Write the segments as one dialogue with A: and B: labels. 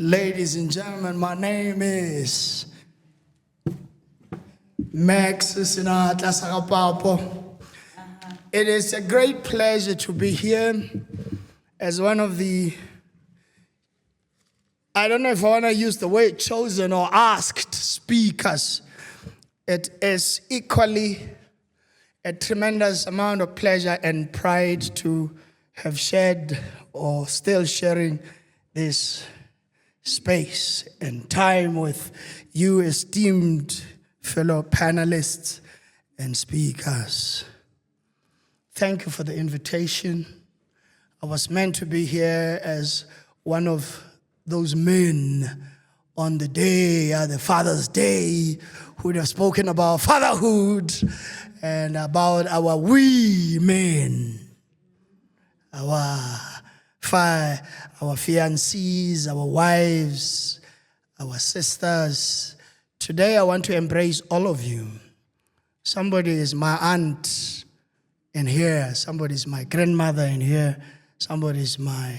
A: Ladies and gentlemen, my name is Macks Papo. It is a great pleasure to be here as one of the, I don't know if I want to use the word chosen or asked speakers. It is equally a tremendous amount of pleasure and pride to have shared or still sharing this space and time with you esteemed fellow panelists and speakers. Thank you for the invitation. I was meant to be here as one of those men on the day, the Father's Day, who would have spoken about fatherhood and about our we men, our fiancés, our wives, our sisters. Today I want to embrace all of you. Somebody is my aunt in here, somebody is my grandmother in here, somebody is my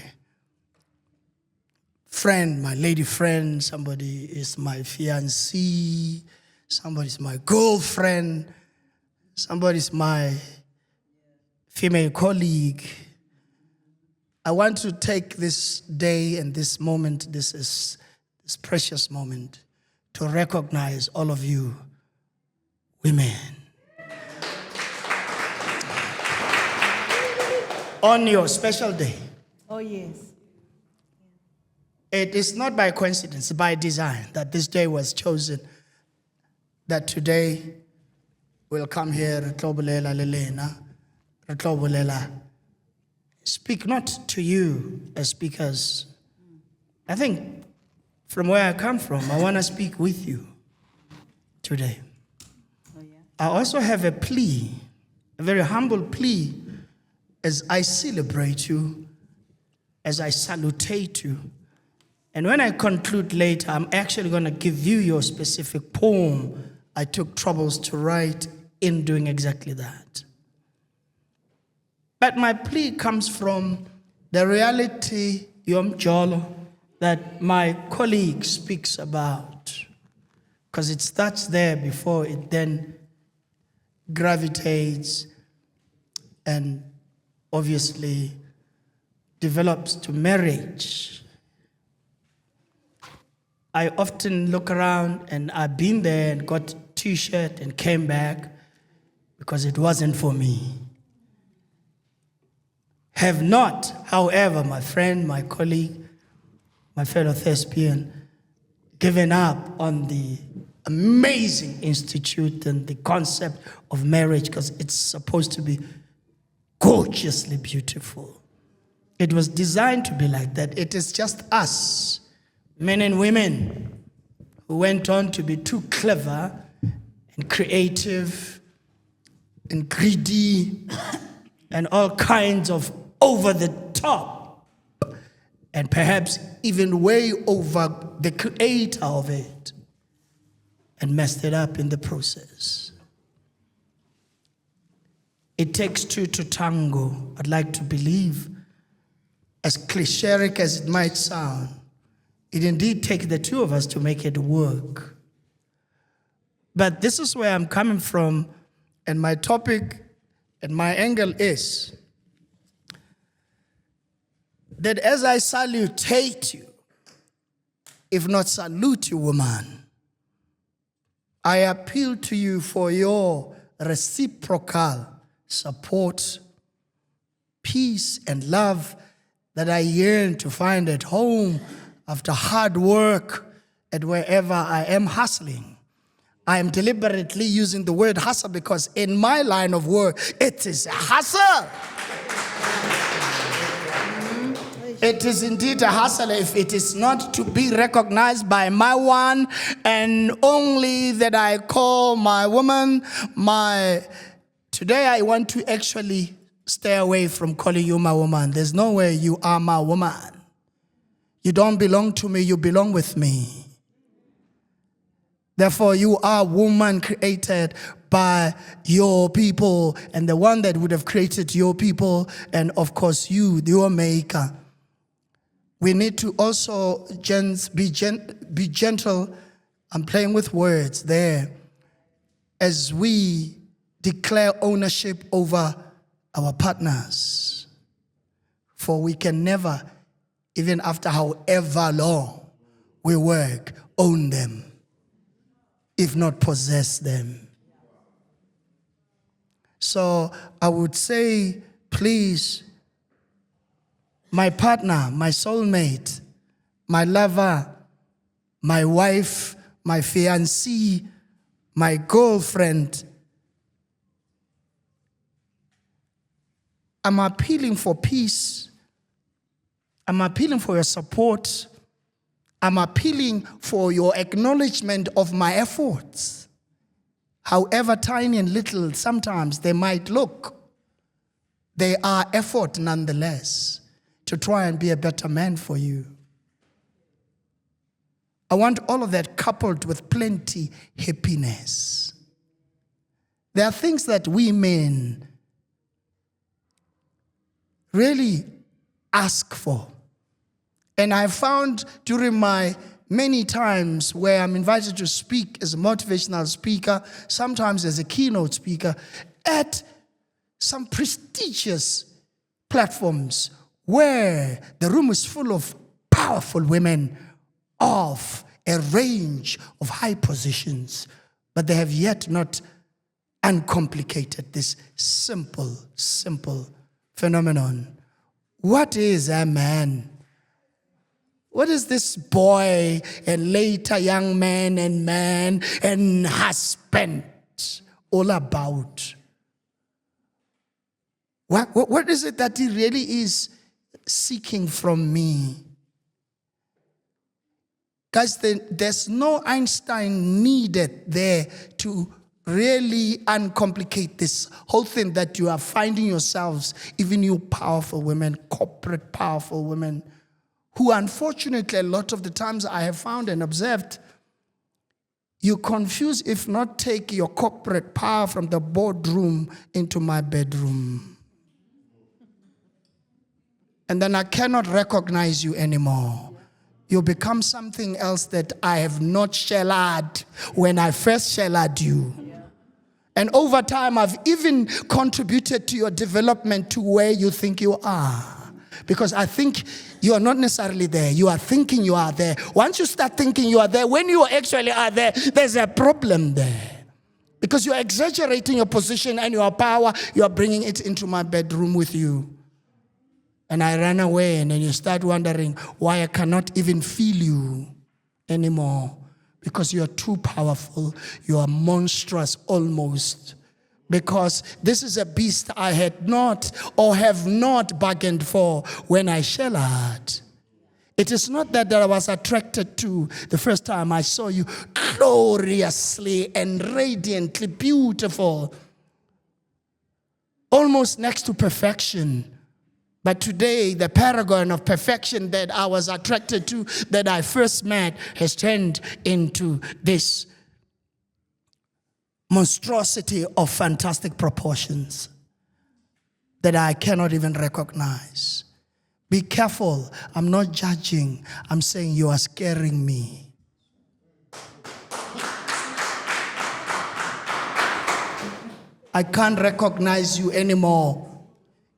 A: friend, my lady friend, somebody is my fiancée, somebody is my girlfriend, somebody is my female colleague. I want to take this day and this moment, this precious moment, to recognize all of you women. On your special day.
B: Oh, yes.
A: It is not by coincidence, by design, that this day was chosen, that today we'll come here, speak not to you as speakers. I think from where I come from, I want to speak with you today.
B: Oh, yeah.
A: I also have a plea, a very humble plea, as I celebrate you, as I salutate you. And when I conclude later, I'm actually going to give you your specific poem I took troubles to write in doing exactly that. But my plea comes from the reality, Yom Jolo, that my colleague speaks about, because it starts there before it then gravitates and obviously develops to marriage. I often look around and I've been there and got a t-shirt and came back because it wasn't for me. Have not, however, my friend, my colleague, my fellow thespian, given up on the amazing institute and the concept of marriage, because it's supposed to be gorgeously beautiful. It was designed to be like that. It is just us, men and women, who went on to be too clever and creative and greedy and all kinds of over the top, and perhaps even way over the creator of it, and messed it up in the process. It takes two to tango. I'd like to believe, as cliche as it might sound, it indeed takes the two of us to make it work. But this is where I'm coming from, and my topic and my angle is that as I salutate you, if not salute you, woman, I appeal to you for your reciprocal support, peace, and love that I yearn to find at home after hard work at wherever I am hustling. I am deliberately using the word hustle because in my line of work, it is a hustle. It is indeed a hustle if it is not to be recognized by my one and only that I call my woman, Today I want to actually stay away from calling you my woman. There's no way you are my woman. You don't belong to me, you belong with me. Therefore, you are woman created by your people and the one that would have created your people and, of course, you, your maker. We need to also be gentle. I'm playing with words there. As we declare ownership over our partners. For we can never, even after however long we work, own them, if not possess them. So I would say, please, my partner, my soulmate, my lover, my wife, my fiancée, my girlfriend, I'm appealing for peace. I'm appealing for your support. I'm appealing for your acknowledgement of my efforts. However tiny and little sometimes they might look, they are effort nonetheless to try and be a better man for you. I want all of that coupled with plenty happiness. There are things that we men really ask for. And I found during my many times where I'm invited to speak as a motivational speaker, sometimes as a keynote speaker, at some prestigious platforms where the room is full of powerful women of a range of high positions, but they have yet not uncomplicated this simple phenomenon. What is a man? What is this boy and later young man and husband all about? What is it that he really is seeking from me? Guys, there's no Einstein needed there to really uncomplicate this whole thing that you are finding yourselves, even you powerful women, corporate powerful women, who unfortunately a lot of the times I have found and observed, you confuse, if not take your corporate power from the boardroom into my bedroom. And then I cannot recognize you anymore. You become something else that I have not shellared when I first shellared you. And over time, I've even contributed to your development to where you think you are. Because I think you are not necessarily there. You are thinking you are there. Once you start thinking you are there, when you actually are there, there's a problem there. Because you are exaggerating your position and your power, you are bringing it into my bedroom with you. And I ran away, and then you start wondering why I cannot even feel you anymore. Because you are too powerful. You are monstrous almost. Because this is a beast I had not or have not bargained for when I shellared. It is not that I was attracted to the first time I saw you gloriously and radiantly beautiful. Almost next to perfection. But today, the paragon of perfection that I was attracted to, that I first met, has turned into this monstrosity of fantastic proportions that I cannot even recognize. Be careful. I'm not judging. I'm saying you are scaring me. I can't recognize you anymore.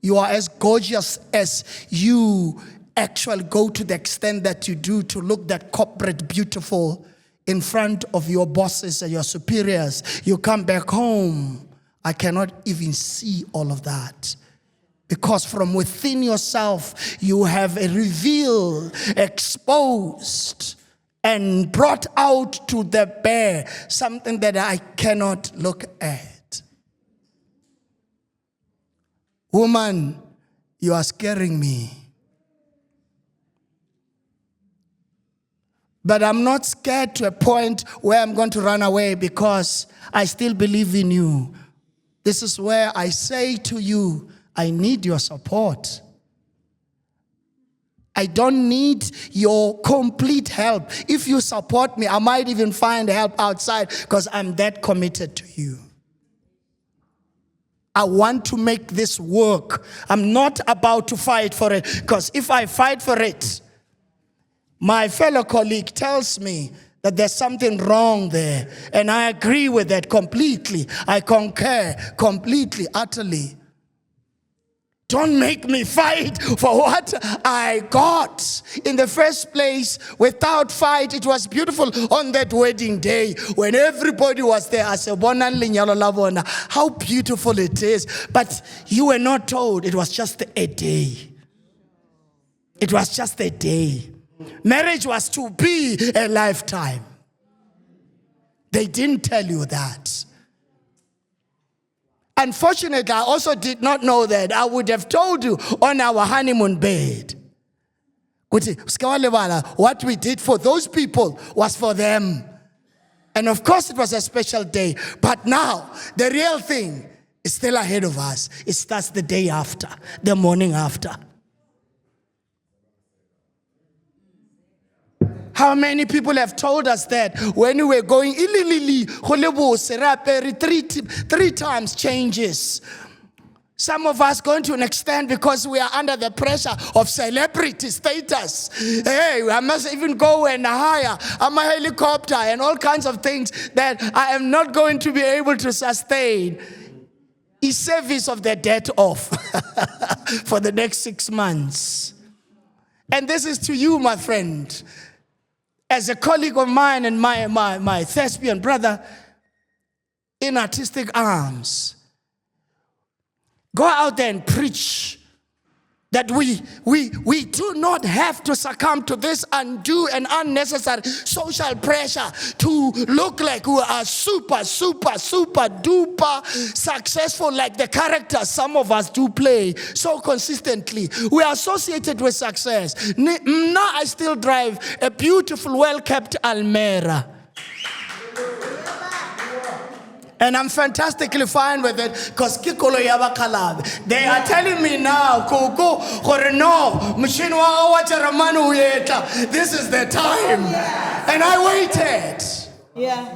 A: You are as gorgeous as you actually go to the extent that you do to look that corporate beautiful in front of your bosses and your superiors. You come back home, I cannot even see all of that. Because from within yourself, you have revealed, exposed, and brought out to the bare something that I cannot look at. Woman, you are scaring me. But I'm not scared to a point where I'm going to run away because I still believe in you. This is where I say to you, I need your support. I don't need your complete help. If you support me, I might even find help outside because I'm that committed to you. I want to make this work. I'm not about to fight for it, because if I fight for it, My fellow colleague tells me that there's something wrong there, and I agree with that completely. I concur completely, utterly. Don't make me fight for what I got. In the first place, without fight, it was beautiful on that wedding day when everybody was there. I said, how beautiful it is. But you were not told it was just a day. It was just a day. Marriage was to be a lifetime. They didn't tell you that. Unfortunately, I also did not know that. I would have told you on our honeymoon bed. What we did for those people was for them. And of course, it was a special day. But now, the real thing is still ahead of us. It starts the day after, the morning after. How many people have told us that when we were going, three times changes. Some of us going to an extent because we are under the pressure of celebrity status. Hey, I must even go and hire a helicopter and all kinds of things that I am not going to be able to sustain. Is service of the debt off for the next 6 months. And this is to you, my friend. As a colleague of mine and my thespian brother in artistic arms, go out there and preach that we do not have to succumb to this undue and unnecessary social pressure to look like we are super duper successful like the characters some of us do play so consistently. We are associated with success. Now I still drive a beautiful, well-kept Almera. And I'm fantastically fine with it because they are telling me now, this is the time. And I waited.
B: Yeah.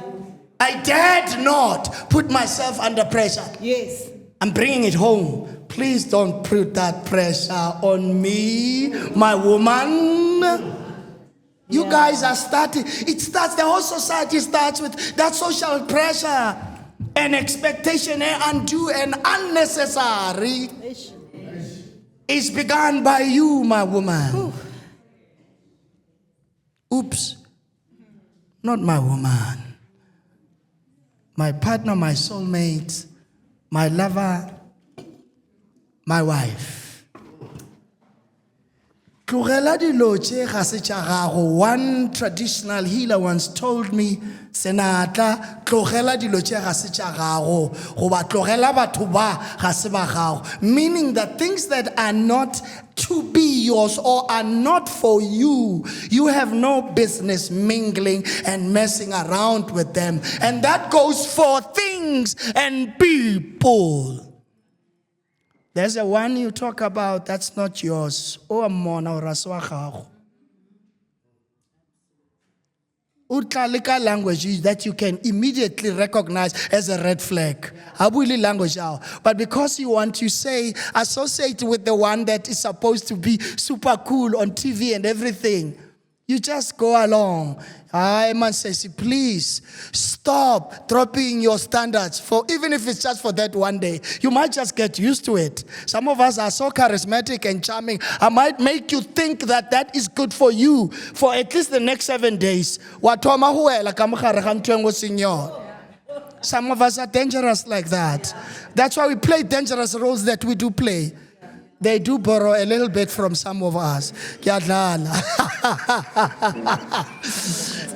A: I dared not put myself under pressure.
B: Yes.
A: I'm bringing it home. Please don't put that pressure on me, my woman. You guys are starting. The whole society starts with that social pressure. An expectation undue and unnecessary is begun by you, my woman. Oops. Not my woman. My partner, my soulmate, my lover, my wife. One traditional healer once told me, Senatla, meaning that things that are not to be yours or are not for you, you have no business mingling and messing around with them. And that goes for things and people. There's a one you talk about that's not yours. Oh, mona or raswaga. Utlika language that you can immediately recognize as a red flag. Abuli language now. But because you want to say, associate with the one that is supposed to be super cool on TV and everything, you just go along. I must say, please stop dropping your standards for even if it's just for that one day. You might just get used to it. Some of us are so charismatic and charming. I might make you think that that is good for you for at least the next 7 days. Some of us are dangerous like that. That's why we play dangerous roles that we do play. They do borrow a little bit from some of us.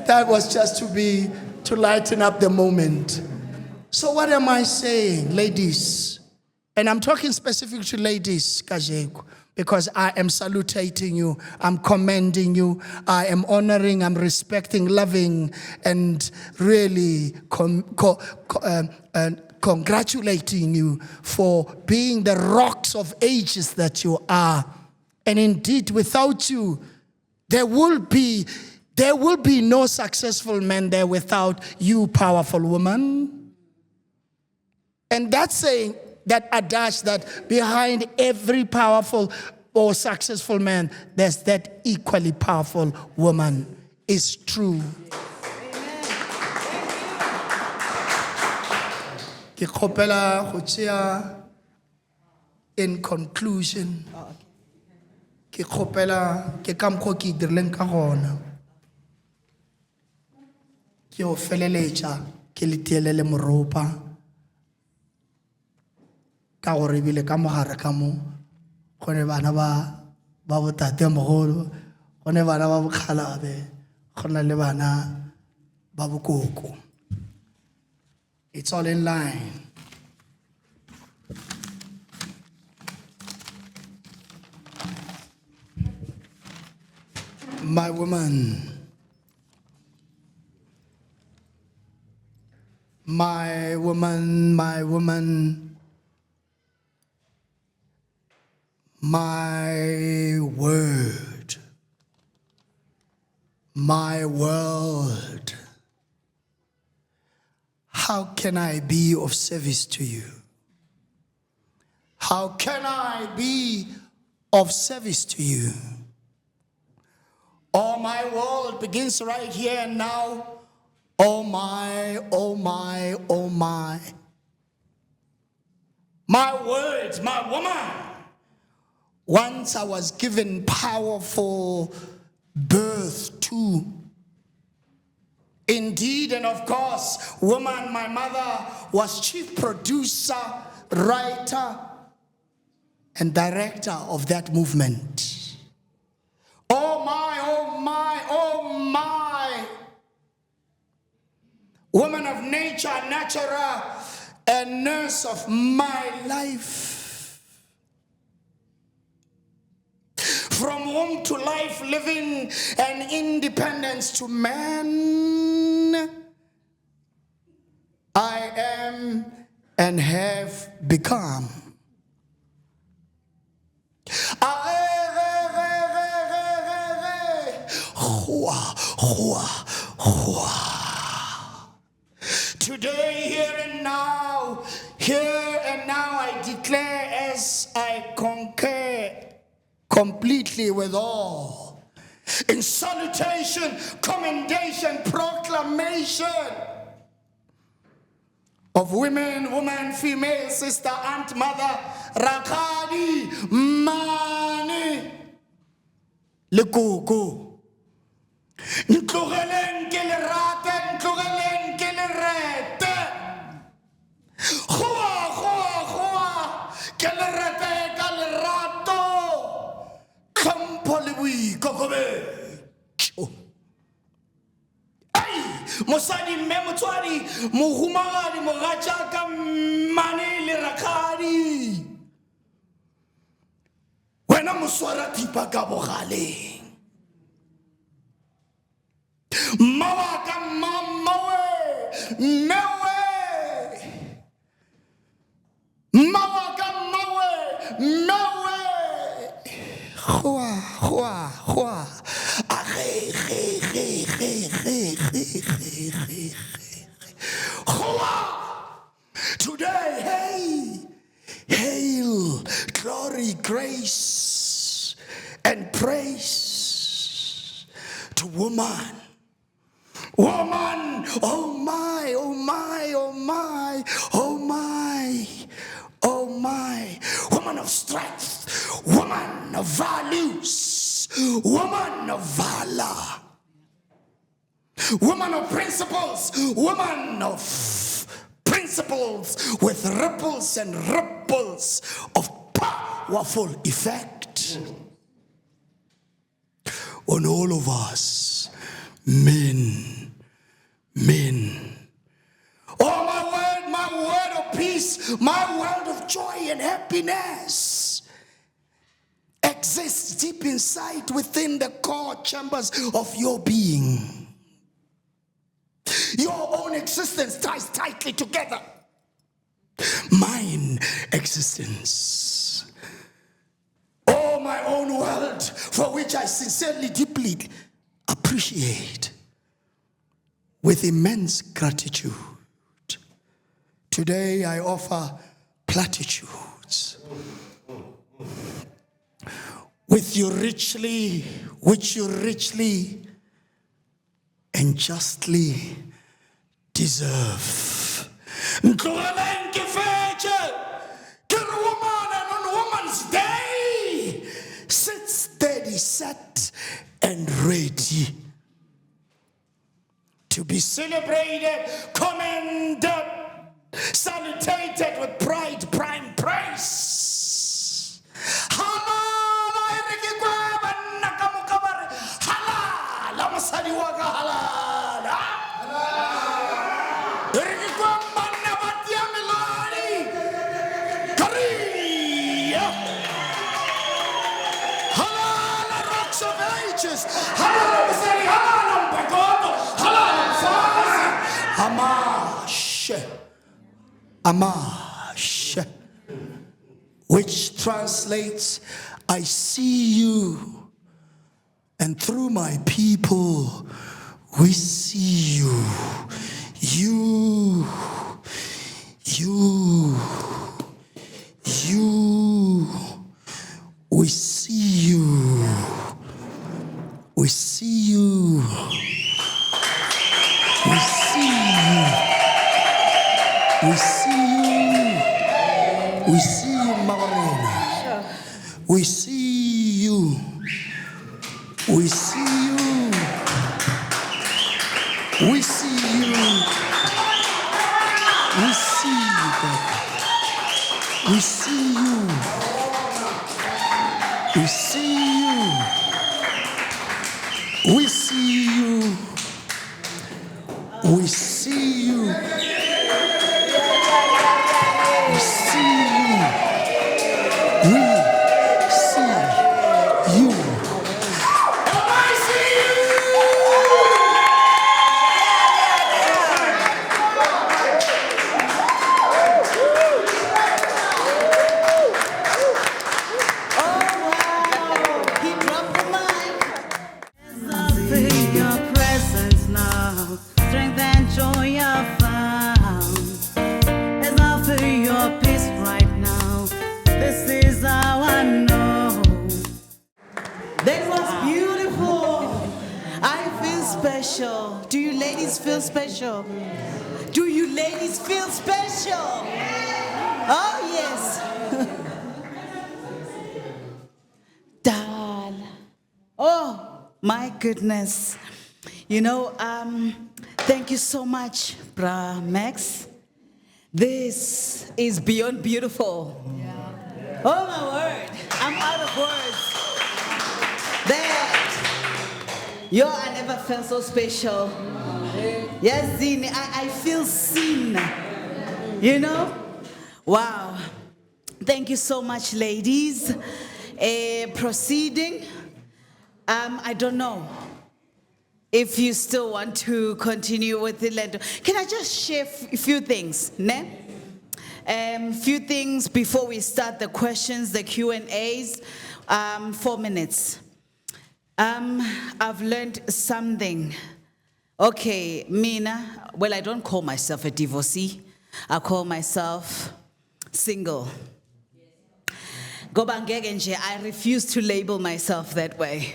A: That was just to lighten up the moment. So what am I saying, ladies? And I'm talking specifically to ladies, Kajeko, because I am salutating you, I'm commending you, I am honoring, I'm respecting, loving, and really congratulating you for being the rocks of ages that you are. And indeed, without you, there will be no successful man there without you, powerful woman. And that's saying that adage that behind every powerful or successful man, there's that equally powerful woman. It's true. Ke kgopela go tšea in conclusion. Ke kgopela ke ka mokgwa ke dirileng ka gona. Ke o feleletša ke le tielele moropa ka gore ebile ka mogare ka mo go ne bana ba botatemogolo, go ne bana ba bokgalabe, go na le bana ba bokoko. It's all in line. My woman, my woman, my woman, my word, my world. How can I be of service to you? How can I be of service to you? Oh, my world begins right here and now. Oh my, oh my, oh my. My words, my woman. Once I was given powerful birth to. Indeed, and of course, woman, my mother was chief producer, writer, and director of that movement. Oh my, oh my, oh my. Woman of nature, natural, and nurse of my life. From home to life, living and independence to man, I am and have become. Today, here and now, I declare as I concur completely with all, in salutation, commendation, proclamation of women, woman, female, sister, aunt, mother, rakadi, mani, lekoko. Ntlogelen ke le rate, ntlogelen ke le rete. Goa, ke le rete ka le rato. Kampo le boikokobe. Mosadi mme motswadi mohumagadi mogatša ka mane le rakgadi. Wena moswara thipa ka bogaleng. Mawa ka mamawe, mewe. Mawa ka mawe, mewe. Hua. Today, hey, hail, glory, grace, and praise to woman. Woman, oh my, oh my, oh my, oh my, oh my. Woman of strength, woman of values, woman of valor, woman of principles, woman of principles with ripples and ripples of powerful effect on all of us, men. Oh, my word of peace, my word of joy and happiness exists deep inside within the core chambers of your being. Your own existence ties tightly together. Mine existence. Oh, my own world, for which I sincerely, deeply appreciate with immense gratitude. Today I offer platitudes. which you richly and justly deserve. Woman and on Woman's Day, sit steady, set and ready to be celebrated, commended, salutated with pride, prime praise. Rocks of ages. Imbokodo. Amash, which translates, I see you, and through my people we see you. You, we see you. We see you. We see you. We see you. We see you, Marina. We see you. We see you. We see you. We see you, God. We see you. We see you. We see you. We see you. We see you. We see you. And I see you.
B: He dropped the mic. I feel your presence now. Strength and joy I found. As I feel your peace right now. This is how I know. That was beautiful. I feel special. Do you ladies feel special? Do you ladies feel special? Oh, yes. Dal. Oh, my goodness. You know, thank you so much, Bra Max. This is beyond beautiful. Oh, my word. I'm out of words. That. Yo, I never felt so special. Yes, Zini, I feel seen. You know? Wow. Thank you so much, ladies. Proceeding. I don't know if you still want to continue with the letter. Can I just share a few things, ne? Few things before we start the questions, the Q&As. 4 minutes. I've learned something. Okay, Mina, well, I don't call myself a divorcee. I call myself single. I refuse to label myself that way.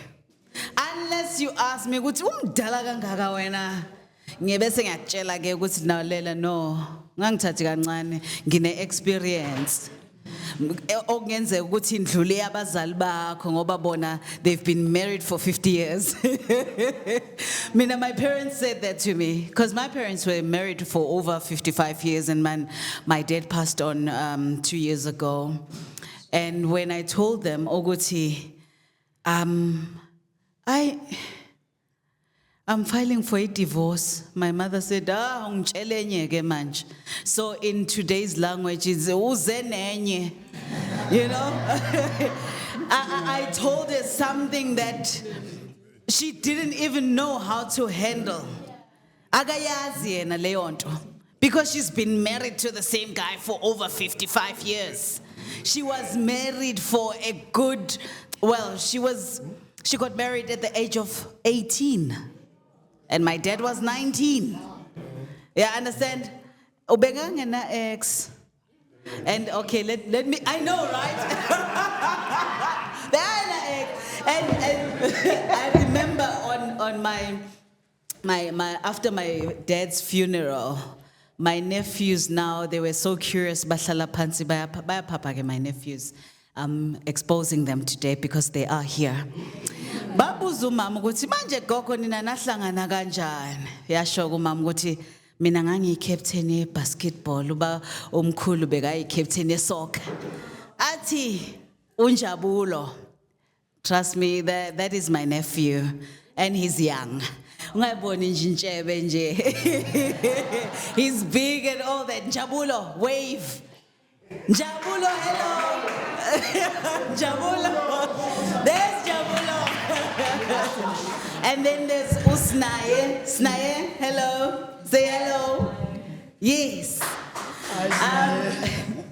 B: Unless you ask me, no, experience. They've been married for 50 years. My parents said that to me because my parents were married for over 55 years and my dad passed on 2 years ago. And when I told them, Oguti, I'm filing for a divorce. My mother said, so in today's language, it's uzenenye. You know? I told her something that she didn't even know how to handle. Because she's been married to the same guy for over 55 years. She was married for a good, well, she got married at the age of 18. And my dad was 19. Yeah, understand? Ubengangena ex. And okay, let me, I know, right? And I remember on my after my dad's funeral, my nephews now, they were so curious. Bahlala phansi bayapapa ke my nephews. I'm exposing them today because they are here. Babuza umama ukuthi manje gogo nina nahlangana kanjani? Yasho kumama ukuthi mina ngangiyi-captain ye-basketball, uba umkhulu bekayi-captain ye-soccer. Athi unjabulo. Trust me, that is my nephew, and he's young. Ungayiboni nje intshebe nje. He's big and all that. Njabulo, wave. Njabulo, hello. Njabulo. There's Njabulo. And then there's Usnaye. Snaye, hello. Say hello. Yes.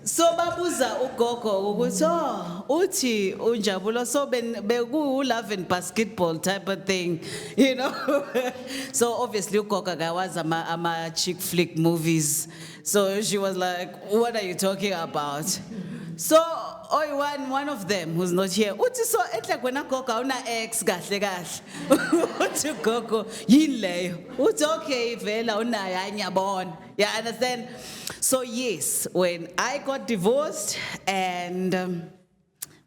B: So babuza ugogo ukuthi uthi unjabulo so beku love and basketball type of thing, you know. So obviously ugogo was ama chick flick movies. So she was like, what are you talking about? So one of them who's not here uthi so ehle kwena gogo awuna ex kahle kahle. Uthi gogo yini leyo? Uthi okay vela unayo ngiyabona. Yeah, understand? So yes, when I got divorced and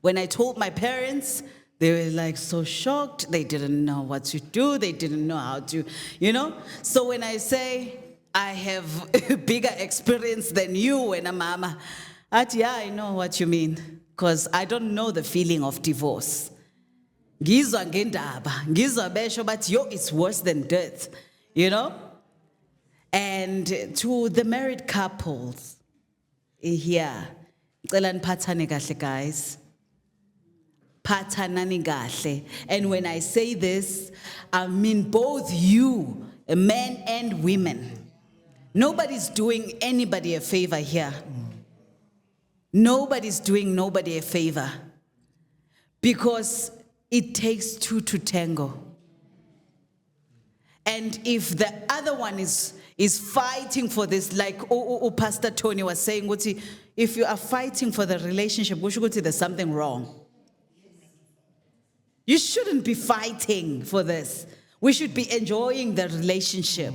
B: when I told my parents, they were like so shocked. They didn't know what to do. They didn't know how to, you know. So when I say I have a bigger experience than you and a mama, yeah, I know what you mean. Because I don't know the feeling of divorce. Ngizwa ngendaba, ngizwa besho but yo, it's worse than death, you know. And to the married couples here, ngicela niphathane kahle guys. Phathanani kahle. And when I say this, I mean both you, men and women. Nobody's doing anybody a favor here. Nobody's doing nobody a favor. Because it takes two to tango. And if the other one is fighting for this, like Pastor Tony was saying, if you are fighting for the relationship, there's something wrong. You shouldn't be fighting for this. We should be enjoying the relationship.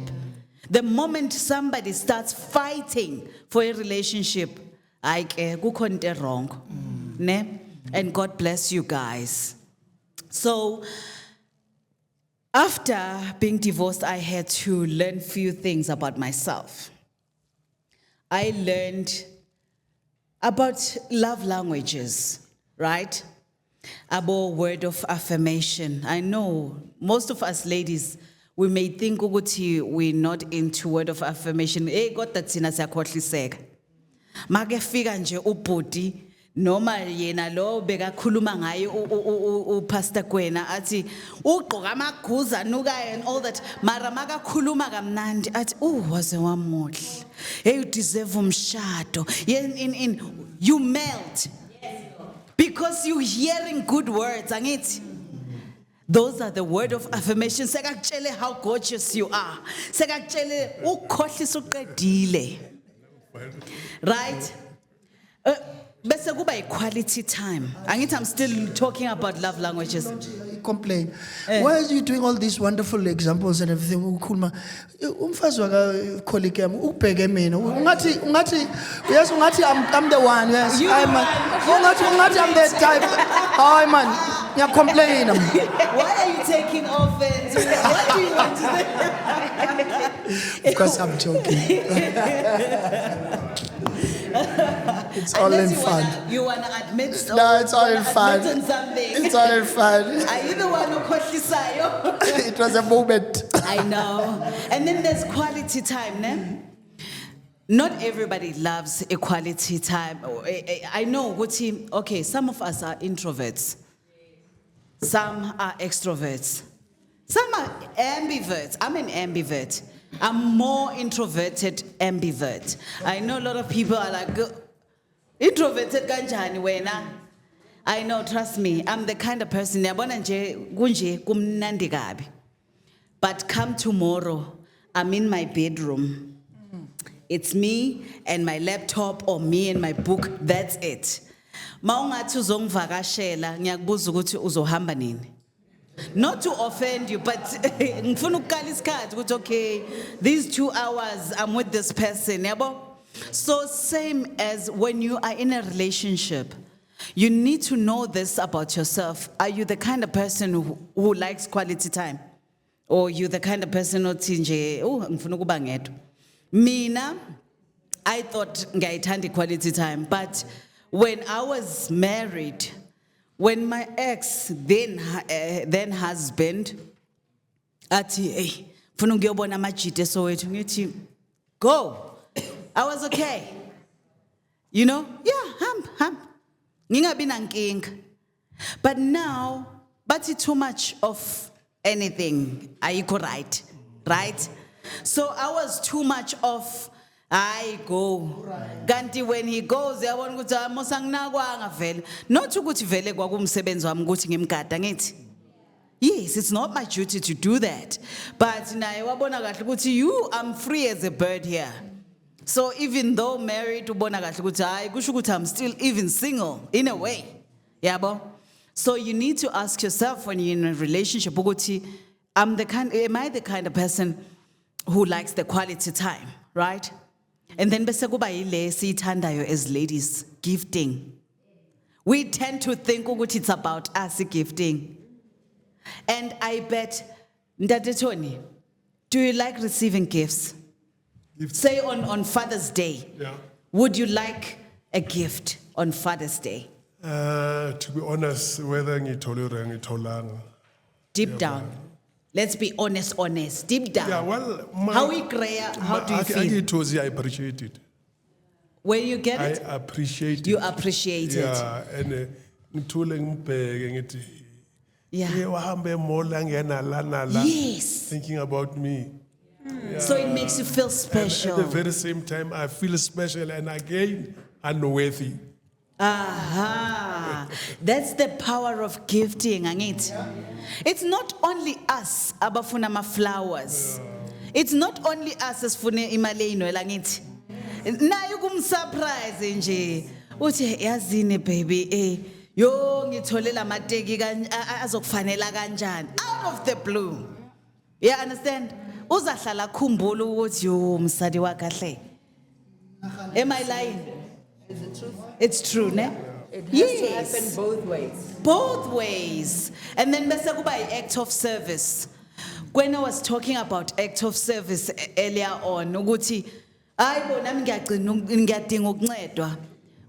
B: The moment somebody starts fighting for a relationship, kukhona wrong. Ne? And God bless you guys. So, after being divorced, I had to learn few things about myself. I learned about love languages, right? About word of affirmation. I know most of us ladies, we may think ukuthi we're not into word of affirmation. God thina siyakhohliseka. Make fika nje ubhudi noma yena lo bekakhuluma ngaye uPastor Gwena athi ugqoka amaguza nukayo and all that, mara makakhuluma kamnandi athi waze wamuhle, hey, you deserve umshado. You melt because you're hearing good words, angithi. Those are the word of affirmation. Sekakutshele how gorgeous you are. Sekakutshele ukhohlisa uqedile. Right? Bese kuba quality time. I'm still talking about love languages.
A: Complain. Why are you doing all these wonderful examples and everything? Umfazi waka colleague yami ubheke mina. Ungathi yes, I'm the one. Yes, ungathi I'm the type. Hayi man, ngiyacomplain.
B: Why are you taking offense? What do you want to say?
A: Of course I'm joking. It's all in fun.
B: You wanna admit?
A: No, it's all in fun.
B: Something.
A: It's all in fun.
B: Are you the one who khohlisayo?
A: It was a moment.
B: I know. And then there's quality time, ne? Not everybody loves a quality time. I know, okay, some of us are introverts. Some are extroverts. Some are ambiverts. I'm an ambivert. I'm more introverted ambivert. I know a lot of people are like, introverted kanjani wena? I know, trust me, I'm the kind of person, yabona nje kunje kumnandi kabi. But come tomorrow, I'm in my bedroom. It's me and my laptop or me and my book, that's it. Maungathi uzongivakashela ngiyakubuza ukuthi uzohamba nini. Not to offend you, but ngifuna ukuqala isikhathi ukuthi okay, these 2 hours I'm with this person, yabo? So same as when you are in a relationship, you need to know this about yourself. Are you the kind of person who likes quality time? Or you the kind of person othi nje, ngifuna ukuba ngedwa. Mina, I thought ngiyayithanda quality time, but when I was married, when my ex, then husband, athi, hey, funa ngiyobona amajita eSoweto, ngithi, go. I was okay. You know, yeah, ham. Ngingabi nankinga. But now, bathi too much of anything, ayikho right? So I was too much of, I go. Kanti when he goes, yabona ukuthi mosanginakwa vele. Not ukuthi vele kwakumsebenzi wami ukuthi ngimgada ngithi. Yes, it's not my duty to do that. But naye wabona kahle ukuthi I'm free as a bird here. So even though married, ubona kahle ukuthi hayi kusho ukuthi I'm still even single in a way. Yabo? So you need to ask yourself when you're in a relationship ukuthi am I the kind of person who likes the quality time, right? And then bese kuba yile siyithandayo as ladies, gifting. We tend to think ukuthi it's about us gifting. And I bet, Ndate Tony, do you like receiving gifts? Say on Father's Day.
C: Yeah.
B: Would you like a gift on Father's Day?
C: To be honest, whether ngithole or ngitholanga.
B: Deep down. Let's be honest. Deep down.
C: Yeah, well,
B: How do you feel?
C: I appreciate it.
B: When you get it?
C: I appreciate it.
B: You appreciate it.
C: Yeah, and ngithule ngibheke ngithi uhambe mola ngena la na la.
B: Yes.
C: Thinking about me. Yeah.
B: So it makes you feel special.
C: And at the very same time, I feel special and again unworthy.
B: Aha. That's the power of gifting, angit. It's not only us abafuna ma flowers. It's not only us asifune imali enoyela ngithi. Naye kumsurprise nje. Uthi yazini baby yo ngitholela amateki azokufanela kanjani out of the blue. Yeah, understand? Uzahlala khumbula ukuthi yo msadi wakahle. Am I lying?
D: Is it true?
B: It's true, ne?
D: It has to happen both ways.
B: Both ways. And then bese kuba act of service. When I was talking about act of service earlier on, ukuthi ayibo nami ngiyadinga ukuncedwa.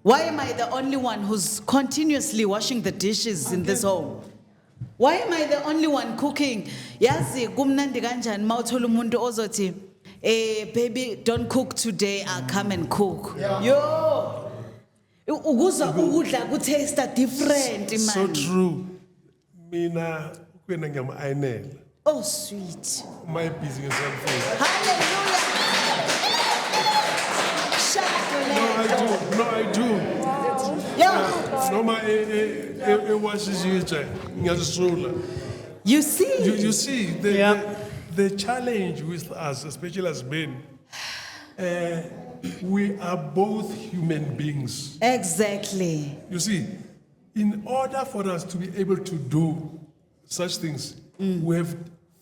B: Why am I the only one who's continuously washing the dishes in this home? Why am I the only one cooking? Yazi kumnandi kanjani mawuthola umuntu ozothi baby don't cook today, I'll come and cook. Yeah. Yo. Ukuzwa ukudla ku taste different man.
C: So true. Mina kwena ngiyama-ayinela.
B: Oh sweet.
C: My business and
B: Hallelujah.
C: No, I do.
B: Yeah.
C: Noma washes ngiyazisula.
B: You see?
C: You see, the challenge with us, especially as men, we are both human beings.
B: Exactly.
C: You see, in order for us to be able to do such things, we have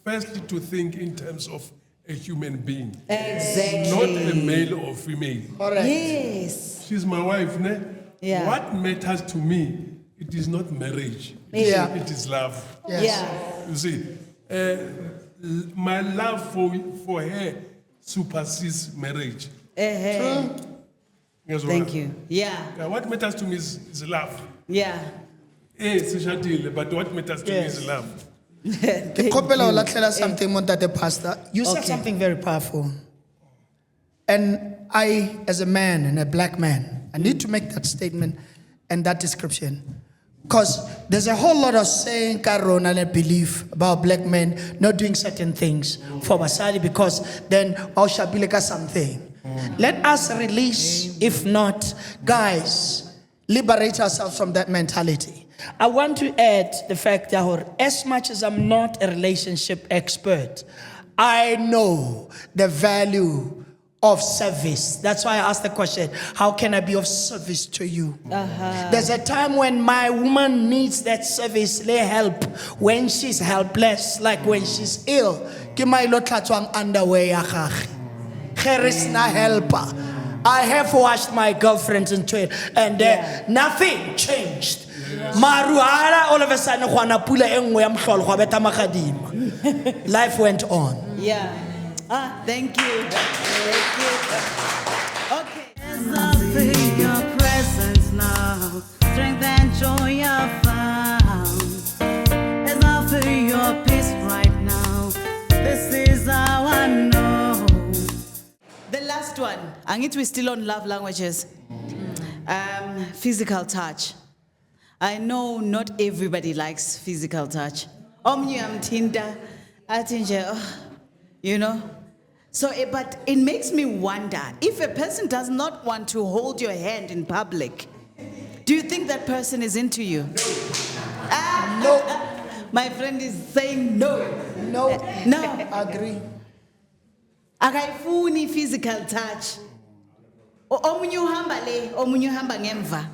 C: firstly to think in terms of a human being.
B: Exactly.
C: Not a male or female.
A: Correct.
B: Yes.
C: She's my wife, ne?
B: Yeah.
C: What matters to me, it is not marriage.
A: Yeah.
C: It is love.
A: Yes.
B: Yeah.
C: You see, my love for her supersedes marriage.
B: Thank you. Yeah.
C: What matters to me is love.
B: Yeah.
C: But what matters to me is love.
A: Kopela ulahlela something more than the pastor. You said
B: Okay.
A: something very powerful. And I, as a man and a black man, I need to make that statement and that description. Because there's a whole lot of saying, Karona, and belief about black men not doing certain things for Basali because then I'll shabileka something. Let us release, if not, guys, liberate ourselves from that mentality. I want to add the fact that as much as I'm not a relationship expert, I know the value of service. That's why I asked the question, how can I be of service to you? There's a time when my woman needs that service, lay help, when she's helpless, like when she's ill. Give my lotlatwang underwear ya gage. There is no helper. I have watched my girlfriends into it, and nothing changed. Maruara, all of a sudden, life went on.
B: Yeah. Thank you. Thank you. Okay.
E: As I feel your presence now, strength and joy are found. As I feel your peace right now, this is how I know.
B: The last one. I need to be still on love languages. Physical touch. I know not everybody likes physical touch. You know? So, but it makes me wonder, if a person does not want to hold your hand in public, do you think that person is into you?
A: No.
B: My friend is saying no.
A: No.
B: No.
A: Agree.
B: Akayifuni physical touch. Omunye uhamba le, omunye uhamba ngemva.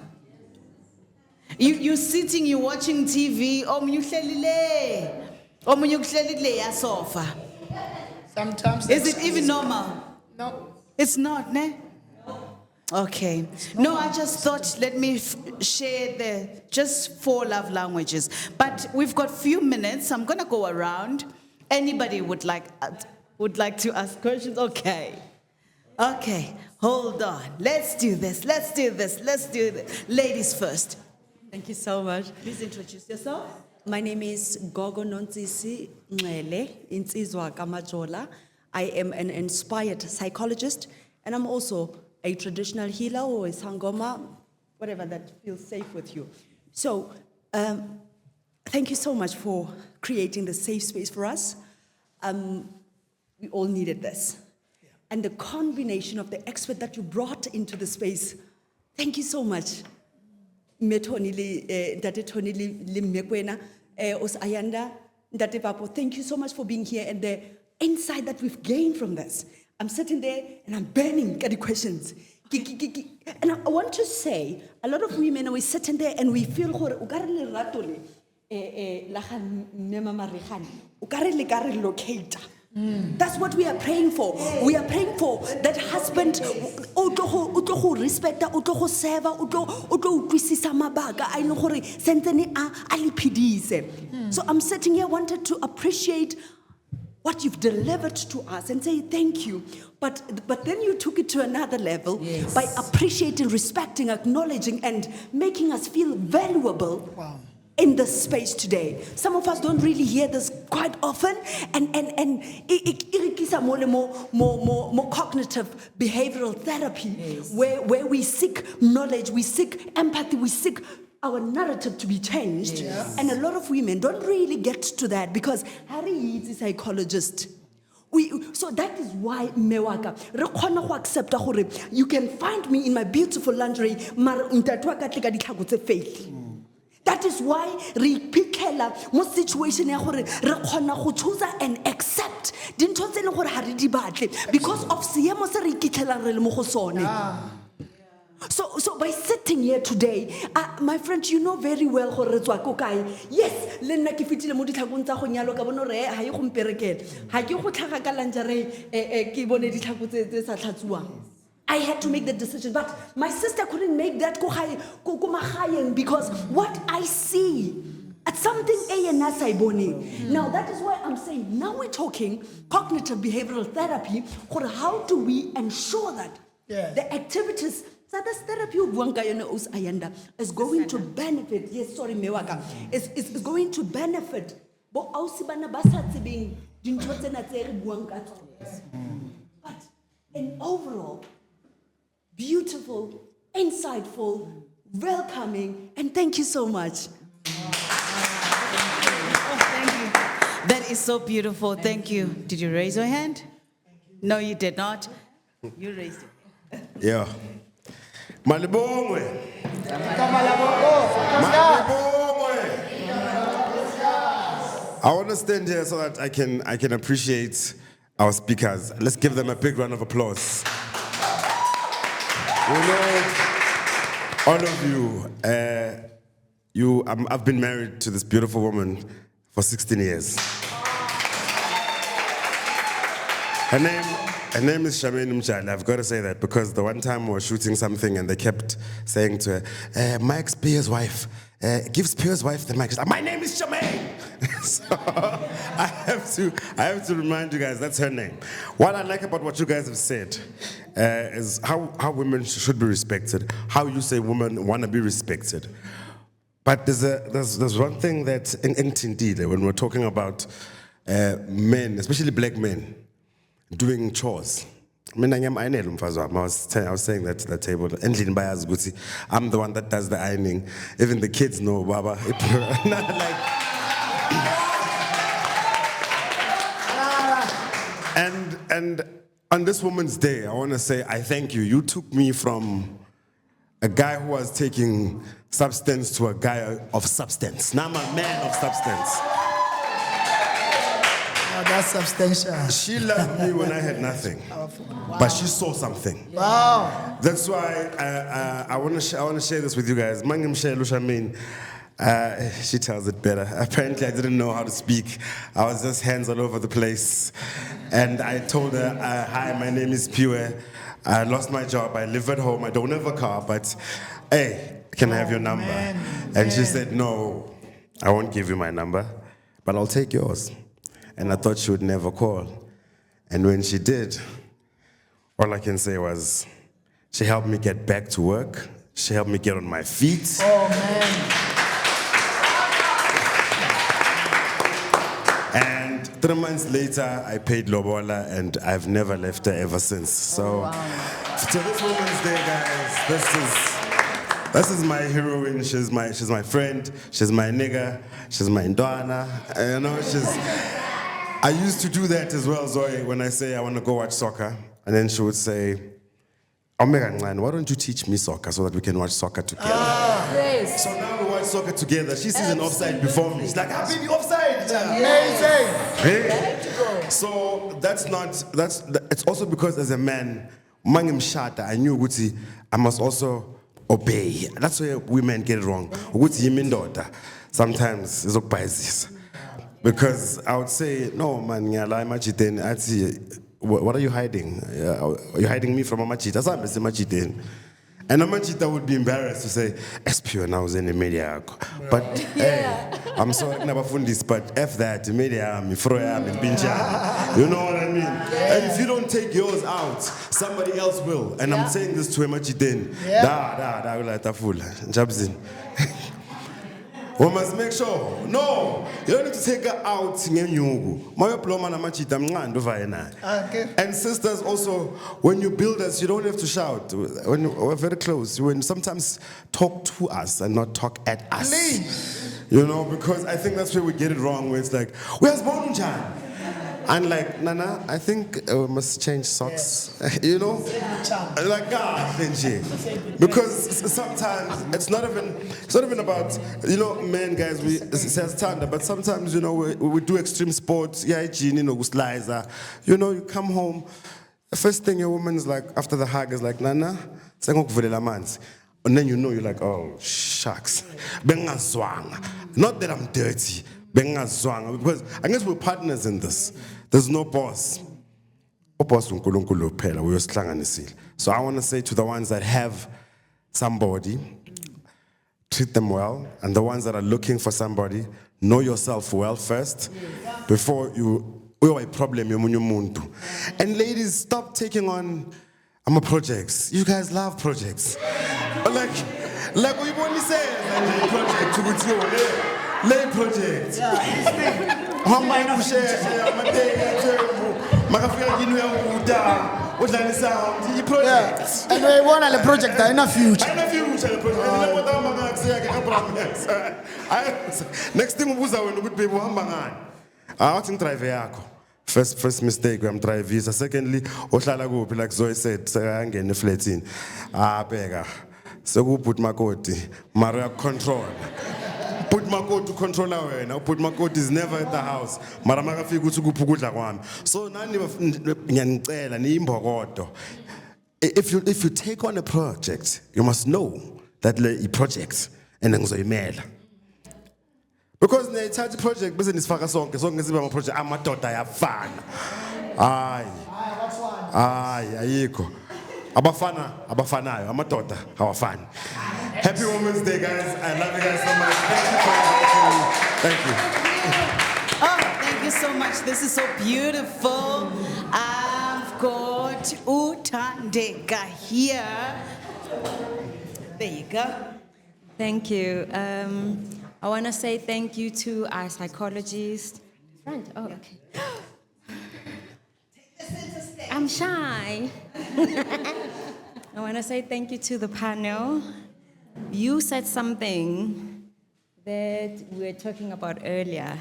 B: You're sitting, you're watching TV, omunye uhleli le, omunye uhleli kule ya sofa.
A: Sometimes.
B: Is it even normal?
A: No.
B: It's not, ne? Okay. No, I just thought, let me share the just 4 love languages. But we've got few minutes. I'm gonna go around. Anybody would like to ask questions? Okay. Okay. Hold on. Let's do this. Let's do this. Let's do this. Ladies first.
F: Thank you so much.
B: Please introduce yourself.
F: My name is Gogo Nontsisi Ngcele Insizwa Kamajola. I am an inspired psychologist, and I'm also a traditional healer or a sangoma, whatever that feels safe with you. So, thank you so much for creating the safe space for us. We all needed this. And the combination of the expert that you brought into the space, thank you so much. Thank you so much for being here and the insight that we've gained from this. I'm sitting there and I'm burning at the questions. And I want to say, a lot of women are sitting there and we feel that's what we are praying for. We are praying for that husband o respect, o serve, o twisisa mabaga. I know gore senteni a lipidise. So I'm sitting here, wanted to appreciate what you've delivered to us and say thank you. But then you took it to another level by appreciating, respecting, acknowledging, and making us feel valuable.
A: Wow.
F: In this space today. Some of us don't really hear this quite often, and it more cognitive behavioral therapy, where we seek knowledge, we seek empathy, we seek our narrative to be changed. And a lot of women don't really get to that because Harry is a psychologist. So that is why mewaka re khona go accept gore you can find me in my beautiful lingerie mara untatwa ka tleka ditlhako tse fail. That is why re pikela mo situation ya gore re khona go choose and accept dintho tse le gore ha re di batle because of seemo se re ikitlelang re le mo go sone. So by sitting here today, my friend, you know very well gore re tswa ko kae. Yes, le nna ke fitile mo ditlhakong tsa go nyalo ka bona re ha e go mperekela. Ha ke go tlhaga ka lingerie ke bone ditlhako tse sa tlhatsuwang. I had to make the decision, but my sister couldn't make that because what I see at something now that is why I'm saying now we're talking cognitive behavioral therapy. How do we ensure that the activities that this therapy is going to benefit? Yes, sorry, Mewaka is going to benefit. But in overall. Beautiful, insightful, welcoming, and thank you so much.
B: Thank you. That is so beautiful. Thank you. Did you raise your hand? No, you did not. You raised it.
G: Yeah. Malibongwe. I want to stand here so that I can appreciate our speakers. Let's give them a big round of applause. You know, all of you, I've been married to this beautiful woman for 16 years. Her name is Charmain Mtshali. I've got to say that because the one time we were shooting something and they kept saying to her, Mike's Spears' wife, give Spears' wife the mic. She's like, my name is Charmain. So I have to remind you guys, that's her name. What I like about what you guys have said is how women should be respected, how you say women want to be respected. But there's one thing that in Tindile, when we're talking about men, especially black men, doing chores. I was saying that to the table. I'm the one that does the ironing. Even the kids know, Baba. And on this Women's Day, I want to say I thank you. You took me from a guy who was taking substance to a guy of substance. Now I'm a man of substance.
A: Oh, that's substantial.
G: She loved me when I had nothing, but she saw something.
A: Wow.
G: That's why I want to share this with you guys. She tells it better. Apparently, I didn't know how to speak. I was just hands all over the place. And I told her, hi, my name is Siphiwe. I lost my job. I live at home. I don't have a car, but hey, can I have your number? And she said, no, I won't give you my number, but I'll take yours. And I thought she would never call. And when she did, all I can say was, she helped me get back to work. She helped me get on my feet.
A: Oh, man.
G: And 3 months later, I paid Lobola, and I've never left her ever since. So, to this Women's Day, guys, this is my heroine. She's my friend. She's my nigga. She's my ndwana. You know, I used to do that as well, Zoe, when I say I want to go watch soccer. And then she would say, why don't you teach me soccer so that we can watch soccer together?
D: Yes.
G: So now we watch soccer together. She sees an offside before me. She's like, baby, offside.
A: Amazing.
G: Hey. So it's also because as a man, I knew Uguti, I must also obey. That's where women get it wrong. Uguti sometimes it's this. Because I would say, no, man, what are you hiding? Are you hiding me from Amachita? And Amachita would be embarrassed to say, Espio now is in the media. But hey, I'm sorry, never found this, but F that, media, me froya, me pincha. You know what I mean? And if you don't take yours out, somebody else will. And I'm saying this to Amachiten. Jabzin. We must make sure. No, you don't need to take her out. And sisters also, when you build us, you don't have to shout. When we're very close, you sometimes talk to us and not talk at us.
A: Please.
G: You know, because I think that's where we get it wrong, where it's like, where's Bonunjan? And like, Nana, I think we must change socks. You know? Like, God, because sometimes it's not even about, you know, men, guys, we says thunder, but sometimes, you know, we do extreme sports, you know, you come home, the first thing your woman's like, after the hug is like, Nana, and then you know, you're like, oh, shucks. Not that I'm dirty. Because I guess we're partners in this. There's no boss. So I want to say to the ones that have somebody, treat them well. And the ones that are looking for somebody, know yourself well first before you a problem. And ladies, stop taking on projects. You guys love projects. Like what you want to say, project. Lay project.
A: And we want a project in the future.
G: Next thing we would be I think drive First mistake, I'm driving visa. Secondly, like Zoe said, I'm getting flat in. Bega. So we put my code, Maria control. Put Makoti to control wena. Put Makoti is never at the house. Mara makafika ukuthi kuphi ukudla kwami. So nani ngiyanicela ni Imbokodo. If you take on a project, you must know that the project and ngizoyimela. Because niyayithatha project bese nisifaka sonke siba ama project amadoda ayafana. Hayi ayikho. Abafanayo amadoda awafani. Happy Women's Day, guys. I love you guys so much. Thank you for inviting me. Thank you.
B: Oh, thank you so much. This is so beautiful. I've got Thandeka here. There you go.
H: Thank you. I want to say thank you to our psychologist. Front. Oh, okay. I'm shy. I want to say thank you to the panel. You said something that we were talking about earlier,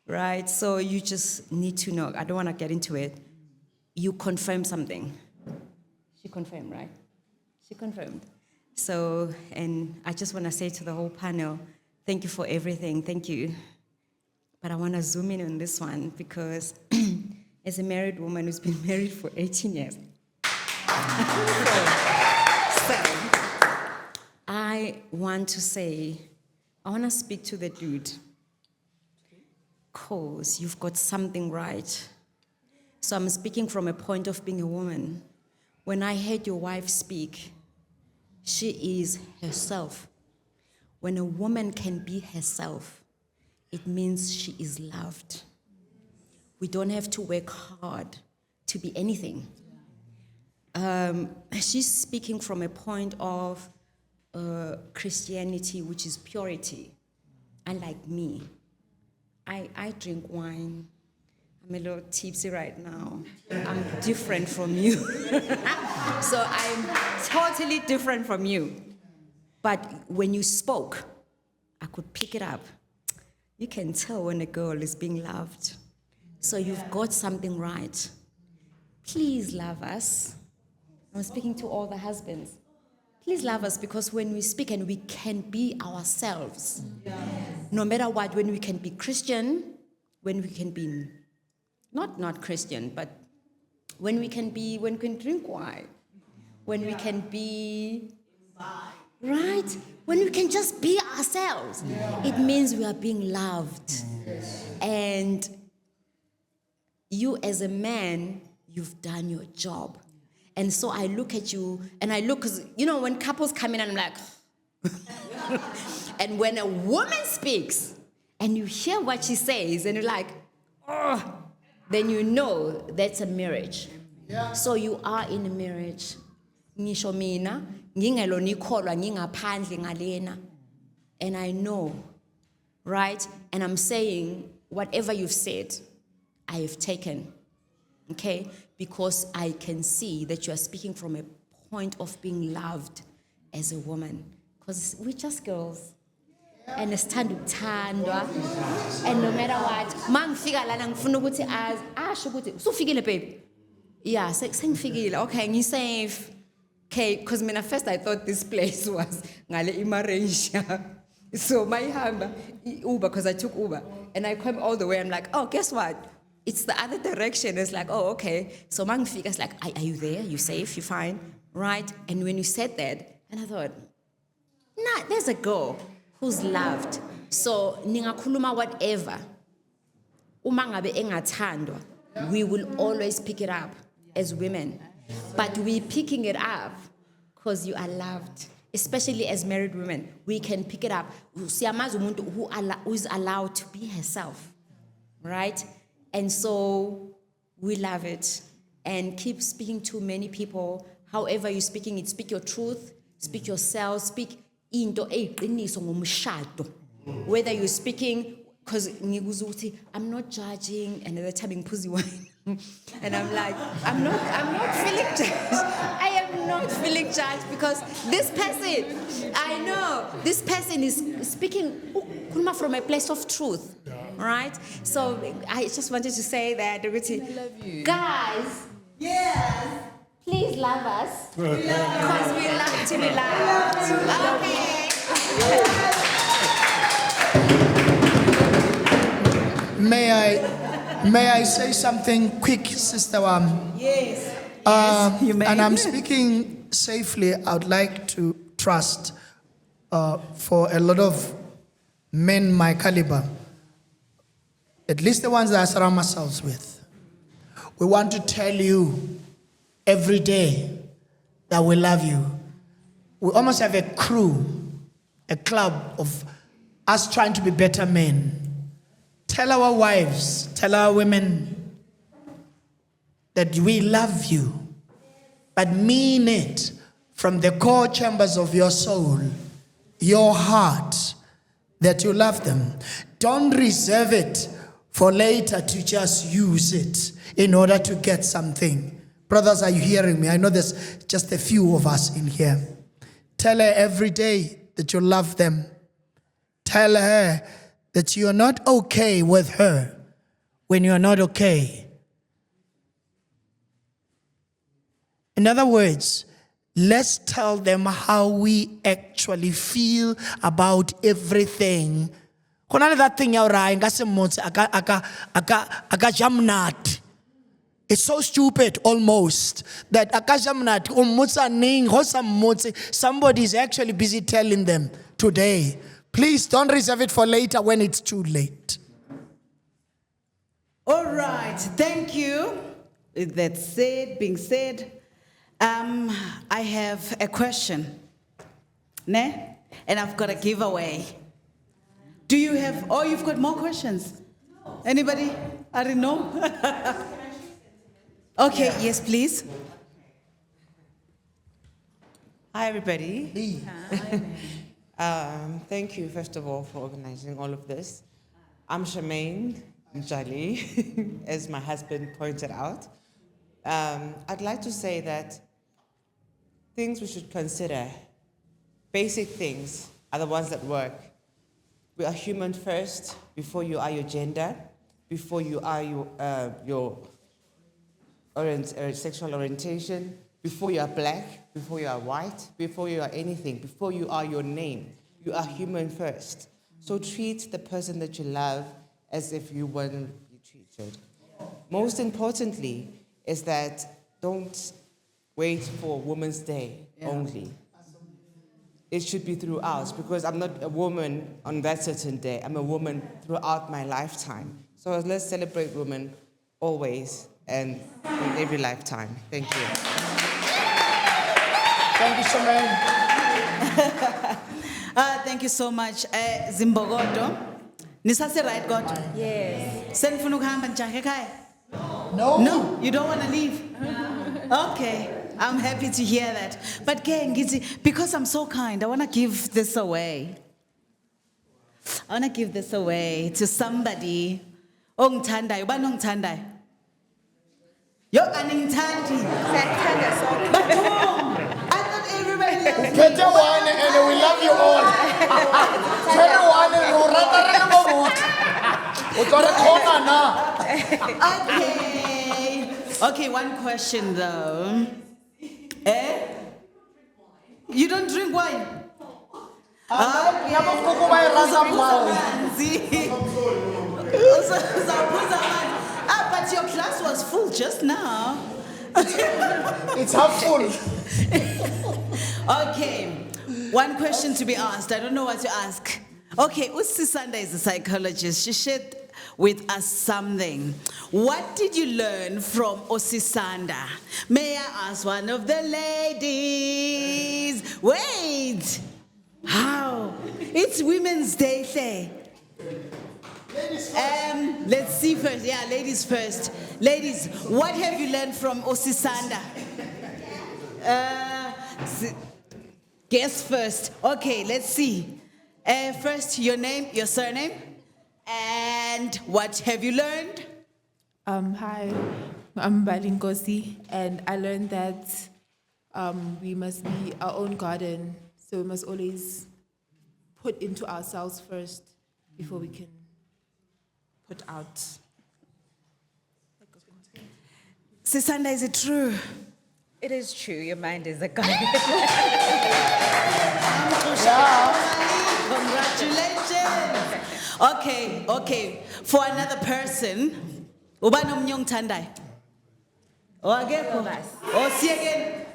H: right? So you just need to know. I don't want to get into it. You confirmed something. She confirmed, right? She confirmed. So, and I just want to say to the whole panel, thank you for everything. Thank you. But I want to zoom in on this one because as a married woman who's been married for 18 years, so I want to speak to the dude, because you've got something right. So I'm speaking from a point of being a woman. When I heard your wife speak, she is herself. When a woman can be herself, it means she is loved. We don't have to work hard to be anything. She's speaking from a point of Christianity, which is purity. Unlike me, I drink wine. I'm a little tipsy right now. I'm different from you. So I'm totally different from you. But when you spoke, I could pick it up. You can tell when a girl is being loved. So you've got something right. Please love us. I'm speaking to all the husbands. Please love us, because when we speak and we can be ourselves, no matter what, when we can be Christian, when we can be not Christian, but when we can drink wine, when we can be, right? When we can just be ourselves, it means we are being loved. And you as a man, you've done your job. And so I look at you, and I look, because, when couples come in, and I'm like, and when a woman speaks, and you hear what she says, and you're like, oh, then you know that's a marriage. Yeah. So you are in a marriage. Ngisho mina, ngingelo nikholwa ngingaphandle ngalena. And I know, right? And I'm saying, whatever you've said, I have taken. Okay? Because I can see that you are speaking from a point of being loved as a woman. Because we're just girls. And stand ukuthandwa. And no matter what, mangifika lana ngifuna ukuthi asho ukuthi usufikile baby. Yeah, sengifikile. Okay, ngisafe. Okay, because at first I thought this place was ngale imarensia. So my hamba Uber, because I took Uber, and I came all the way. I'm like, oh, guess what? It's the other direction. It's like, oh, okay. So mangifika, it's like, are you there? You safe? You fine? Right? And when you said that, and I thought, nah, there's a girl who's loved. So ningakhuluma whatever. Uma ngabe engathandwa, we will always pick it up as women. But we're picking it up because you are loved. Especially as married women, we can pick it up. Siyamazi umuntu who is allowed to be herself. Right? And so we love it. And keep speaking to many people. However you're speaking it, speak your truth, speak yourself, speak into eqiniso ngomshado. Whether you're speaking, because I'm not judging, and at the time pussy wine. And I'm like, I'm not feeling judged. I am not feeling judged, because this person, I know, this person is speaking from a place of truth. Right? So I just wanted to say that, I love you. Guys, yes, please love us. Because we love to be loved. Okay.
A: May I say something quick, Sister Wam?
B: Yes.
F: you may.
A: And I'm speaking safely. I would like to trust for a lot of men my caliber, at least the ones that I surround ourselves with. We want to tell you every day that we love you. We almost have a crew, a club of us trying to be better men. Tell our wives, tell our women that we love you, but mean it from the core chambers of your soul, your heart, that you love them. Don't reserve it for later to just use it in order to get something. Brothers, are you hearing me? I know there's just a few of us in here. Tell her every day that you love them. Tell her that you're not okay with her when you're not okay. In other words, let's tell them how we actually feel about everything. That thing it's so stupid almost that somebody is actually busy telling them today. Please don't reserve it for later when it's too late.
B: All right, thank you. With that being said, I have a question. Ne? And I've got a giveaway. Do you have, oh, you've got more questions? Anybody? I don't know. Okay, yes, please.
I: Hi, everybody. Thank you, first of all, for organizing all of this. I'm Charmain Mtshali, as my husband pointed out. I'd like to say that things we should consider, basic things, are the ones that work. We are human first, before you are your gender, before you are your sexual orientation, before you are black, before you are white, before you are anything, before you are your name. You are human first. So treat the person that you love as if you want to be treated. Most importantly is that don't wait for Women's Day only. It should be throughout, because I'm not a woman on that certain day. I'm a woman throughout my lifetime. So let's celebrate women always and in every lifetime. Thank you.
A: Thank you, Charmain.
B: Thank you so much. Imbokodo. Nisase right, God?
H: Yes.
B: Senifuna ukuhamba nje ekhaya?
A: No.
B: No, you don't want to leave? Okay, I'm happy to hear that. But because I'm so kind, I want to give this away. I want to give this away to somebody. Ongithandayo, ubani ongithandayo? Yo, aningithandi. But who? I thought everybody loves me.
A: Get one and we love you all. Get one and you
B: Okay, one question though. You don't drink wine? But your class was full just now.
A: It's half full.
B: Okay, one question to be asked. I don't know what to ask. Okay, Usisanda is a psychologist. She shared with us something. What did you learn from Osisanda? May I ask one of the ladies? Wait! How? It's Women's Day, say. Let's see first. Yeah, ladies first. Ladies, what have you learned from Osisanda? Guess first. Okay, let's see. First, your name, your surname, and what have you learned?
J: Hi, I'm Balinkosi, and I learned that we must be our own garden, so we must always put into ourselves first before we can put out.
B: Sisanda, is it true?
H: It is true, your mind is a guide.
B: Congratulations. Okay. For another person, ubani omnye ongithandayo? Akekho? Oh, see again.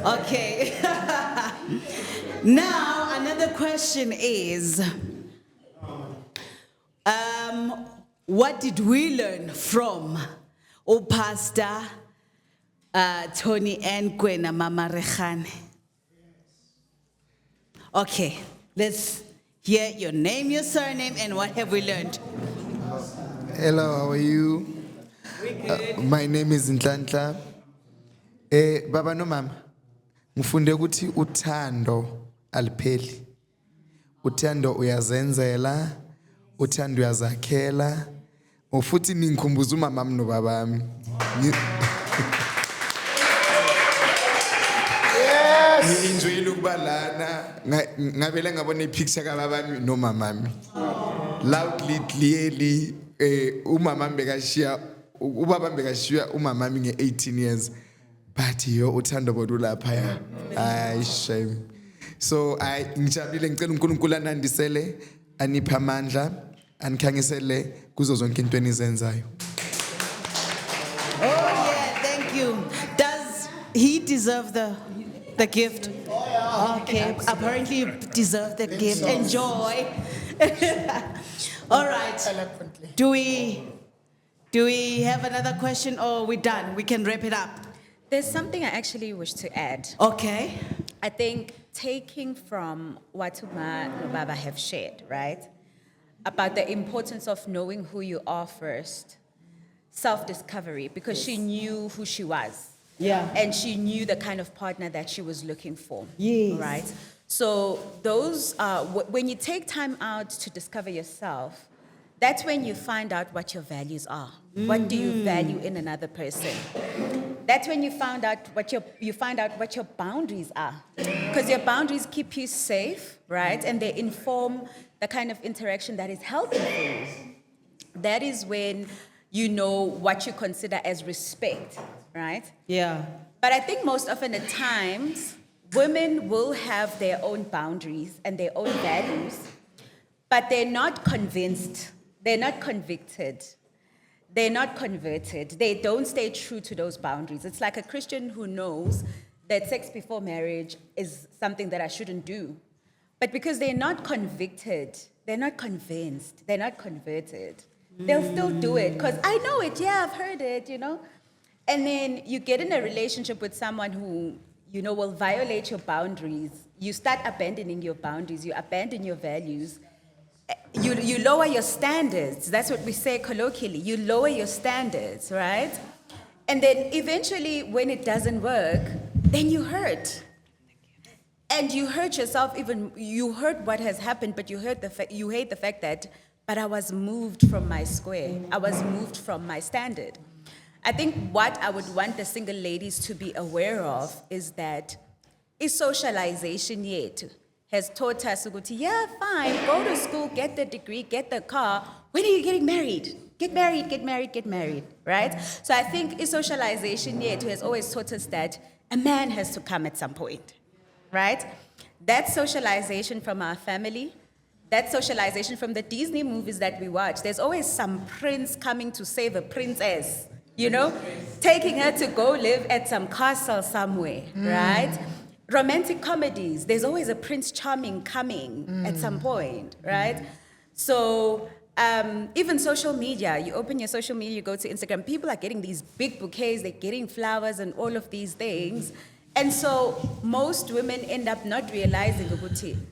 B: Okay. Now, another question is, what did we learn from Pastor Tony and Gwena Mama Rechane? Okay, let's hear your name, your surname, and what have we learned?
K: Hello, how are you?
B: We're good.
K: My name is Nhlanhla. Baba no mama, ngifunde ukuthi uthando alipheli. Uthando uyazenzela, uthando uyazakhela. Ufuthi ningikhumbuza umama no babami. Ngi-enjoyile ukuba lana, ngavele ngabona ipicture kababami no mamami. Loudly, clearly, umamami bekashiya, ubabami bekashiya umamami nge-18 years. But yo uthando bodu lapha ya. Ay shame. So ngijabulile ngicela uNkulunkulu anandisele, aniphe amandla, anikhangisele kuzo zonke into enizenzayo.
B: Oh yeah, thank you. Does he deserve the gift? Okay, apparently you deserve the gift.
A: so.
B: Enjoy. All right.
A: Eloquently.
B: Do we have another question or we done? We can wrap it up.
H: There's something I actually wish to add.
B: Okay.
H: I think taking from what Uma and Baba have shared, right? About the importance of knowing who you are first. Self-discovery, because she knew who she was.
B: Yeah.
H: And she knew the kind of partner that she was looking for.
B: Yes.
H: Right? So those, when you take time out to discover yourself, that's when you find out what your values are. What do you value in another person? That's when you find out what your boundaries are. Because your boundaries keep you safe, right? And they inform the kind of interaction that is healthy for you. That is when you know what you consider as respect, right?
B: Yeah.
H: But I think most often at times, women will have their own boundaries and their own values, but they're not convinced, they're not convicted, they're not converted. They don't stay true to those boundaries. It's like a Christian who knows that sex before marriage is something that I shouldn't do. But because they're not convicted, they're not convinced, they're not converted, they'll still do it because I know it, yeah, I've heard it, you know? And then you get in a relationship with someone who, you know, will violate your boundaries. You start abandoning your boundaries, you abandon your values. You lower your standards. That's what we say colloquially. You lower your standards, right? And then eventually, when it doesn't work, then you hurt. And you hurt yourself even, you hurt what has happened, but you hate the fact that, but I was moved from my square. I was moved from my standard. I think what I would want the single ladies to be aware of is that socialization yet has taught us, yeah, fine, go to school, get the degree, get the car. When are you getting married? Get married, right? So I think socialization yet has always taught us that a man has to come at some point, right? That socialization from our family, that socialization from the Disney movies that we watch, there's always some prince coming to save a princess, you know? Taking her to go live at some castle somewhere, right? Romantic comedies, there's always a Prince Charming coming at some point, right? So even social media, you open your social media, you go to Instagram, people are getting these big bouquets, they're getting flowers and all of these things. And so most women end up not realizing,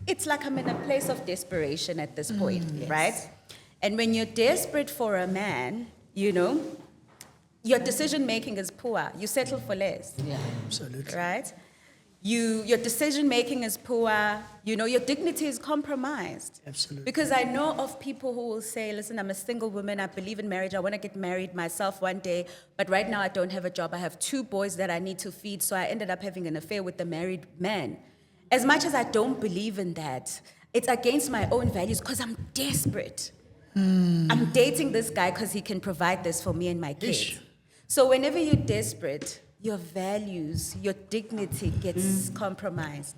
H: it's like I'm in a place of desperation at this point, right? And when you're desperate for a man, you know, your decision-making is poor. You settle for less.
A: Yeah, absolutely.
H: Right? Your decision-making is poor. You know, your dignity is compromised.
A: Absolutely.
H: Because I know of people who will say, listen, I'm a single woman, I believe in marriage, I want to get married myself one day, but right now I don't have a job, I have 2 boys that I need to feed, so I ended up having an affair with the married man. As much as I don't believe in that, it's against my own values because I'm desperate. I'm dating this guy because he can provide this for me and my kids. So whenever you're desperate, your values, your dignity gets compromised.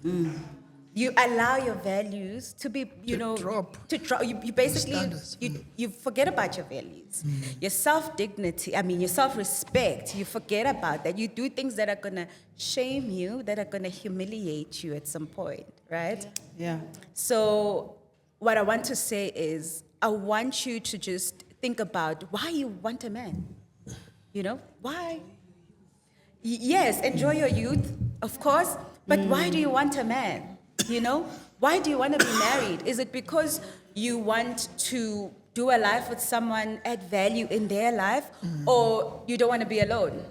L: You allow your values to be, to drop. You basically,
A: Standards.
L: you forget about your values. Your self-dignity, your self-respect, you forget about that. You do things that are going to shame you, that are going to humiliate you at some point, right?
B: Yeah.
L: So what I want to say is, I want you to just think about why you want a man. Why? Yes, enjoy your youth, of course, but why do you want a man? Why do you want to be married? Is it because you want to do a life with someone, add value in their life, or you don't want to be alone?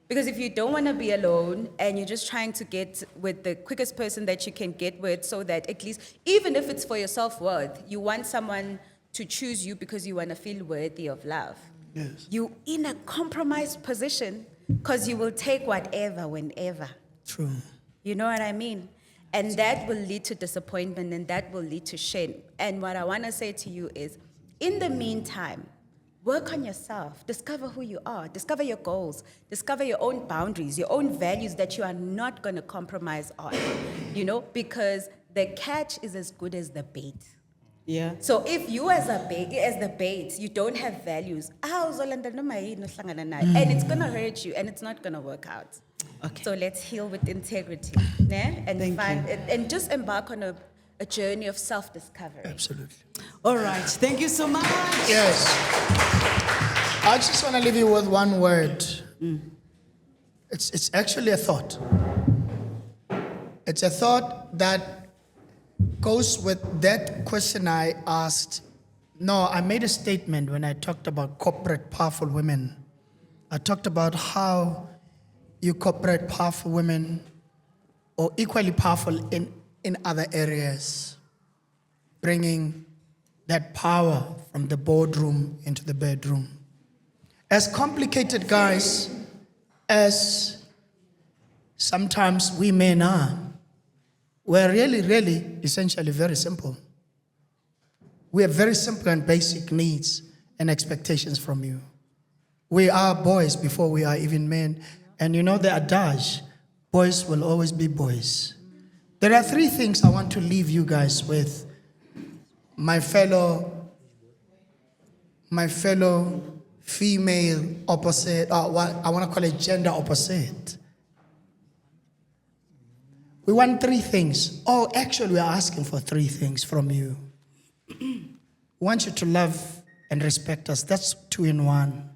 L: Because if you don't want to be alone and you're just trying to get with the quickest person that you can get with, so that at least, even if it's for your self-worth, you want someone to choose you because you want to feel worthy of love.
A: Yes.
L: You're in a compromised position because you will take whatever, whenever.
A: True.
L: You know what I mean? And that will lead to disappointment, and that will lead to shame. And what I want to say to you is, in the meantime, work on yourself. Discover who you are. Discover your goals. Discover your own boundaries, your own values that you are not going to compromise on. Because the catch is as good as the bait.
B: Yeah.
L: So if you as the bait, you don't have values, and it's going to hurt you, and it's not going to work out.
B: Okay.
L: So let's heal with integrity, and and just embark on a journey of self-discovery.
A: Absolutely.
B: All right. Thank you so much.
A: Yes. I just want to leave you with one word. It's actually a thought. It's a thought that goes with that question I asked. No, I made a statement when I talked about corporate powerful women. I talked about how you corporate powerful women, or equally powerful in other areas, bringing that power from the boardroom into the bedroom. As complicated, guys, as sometimes we men are, we're really, essentially very simple. We have very simple and basic needs and expectations from you. We are boys before we are even men. And you know the adage, boys will always be boys. There are three things I want to leave you guys with. My fellow female opposite, I want to call it gender opposite. We want three things. Oh, actually, we are asking for three things from you. We want you to love and respect us. That's 2 in 1.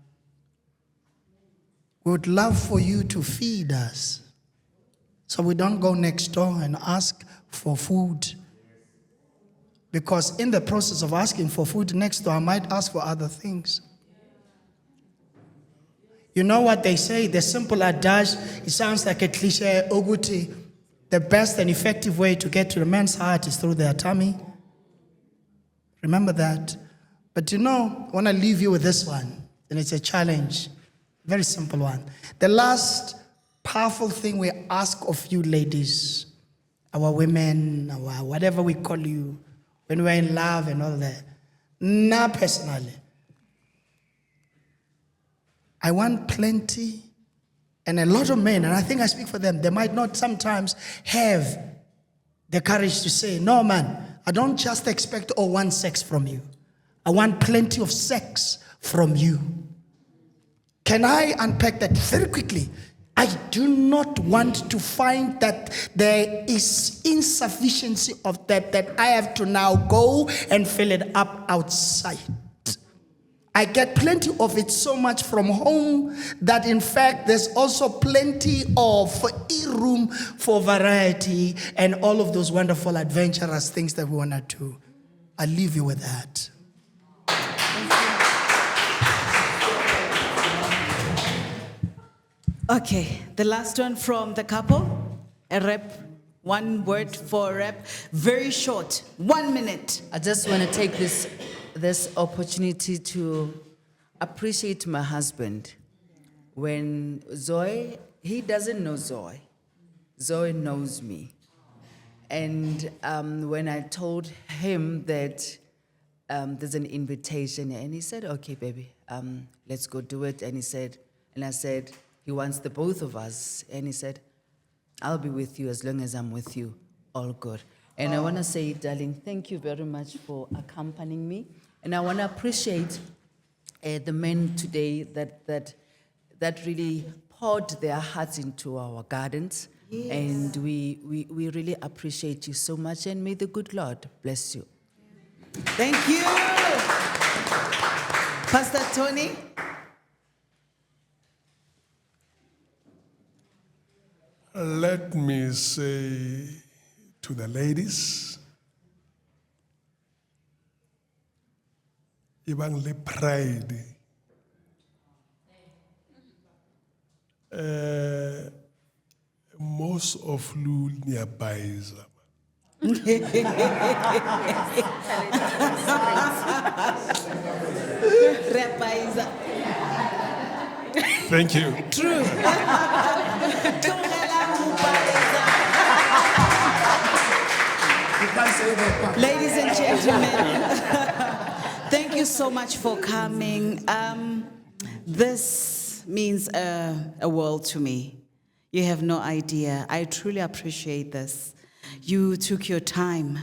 A: We would love for you to feed us, so we don't go next door and ask for food. Because in the process of asking for food next door, I might ask for other things. You know what they say, the simple adage, it sounds like a cliche, Oguti, the best and effective way to get to the man's heart is through their tummy. Remember that. But I want to leave you with this one, and it's a challenge. Very simple one. The last powerful thing we ask of you ladies, our women, our whatever we call you, when we're in love and all that. Now, personally, I want plenty, and a lot of men, and I think I speak for them, they might not sometimes have the courage to say, no man, I don't just expect or want sex from you. I want plenty of sex from you. Can I unpack that very quickly? I do not want to find that there is insufficiency of that I have to now go and fill it up outside. I get plenty of it so much from home that in fact there's also plenty of room for variety and all of those wonderful adventurous things that we want to do. I'll leave you with that.
B: Okay, the last one from the couple. A rap, one word for rap. Very short, 1 minute.
D: I just want to take this opportunity to appreciate my husband. When Zoy, he doesn't know Zoy. Zoy knows me. And when I told him that there's an invitation, and he said, okay, baby, let's go do it. And I said, he wants the both of us. And he said, I'll be with you as long as I'm with you. all good. And I want to say, darling, thank you very much for accompanying me. And I want to appreciate the men today that really poured their hearts into our gardens. Yes. And we really appreciate you so much, and may the good Lord bless you.
B: Thank you. Pastor Tony.
C: Let me say to the ladies, ibang le pride. Most of you nearby. Thank you.
B: True. Ladies and gentlemen, thank you so much for coming. This means a world to me. You have no idea. I truly appreciate this. You took your time.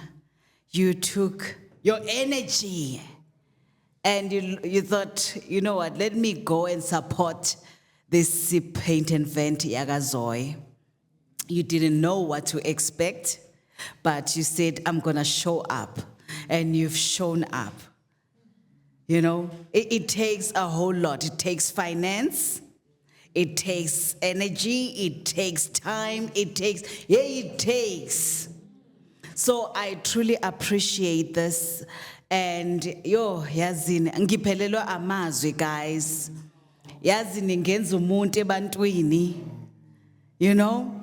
B: You took your energy. And you thought, you know what, let me go and support this paint and vent Yaga Zoy. You didn't know what to expect, but you said, I'm going to show up. And you've shown up. You know, it takes a whole lot. It takes finance. It takes energy. It takes time. It takes. So I truly appreciate this. And yazini ngiphelelwa amazwi guys. Yazini ngenza umuntu ebantwini. You know?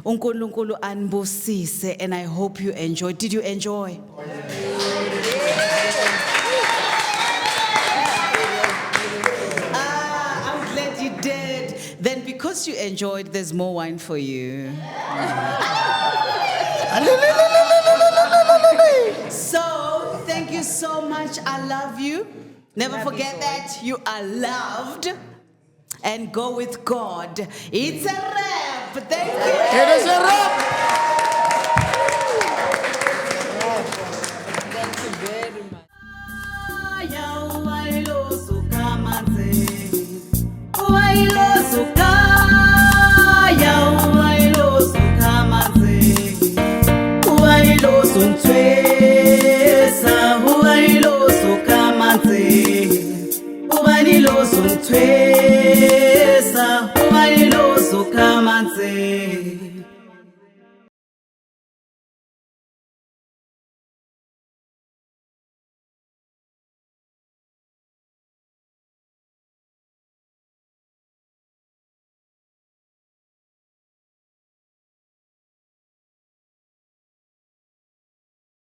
B: uNkulunkulu anibusise, and I hope you enjoyed. Did you enjoy? I'm glad you did. Then because you enjoyed, there's more wine for you. So, thank you so much. I love you. Never forget that. You are loved. And go with God. It's a wrap. Thank you.
A: It is a wrap.
D: Thank you very much.
E: Why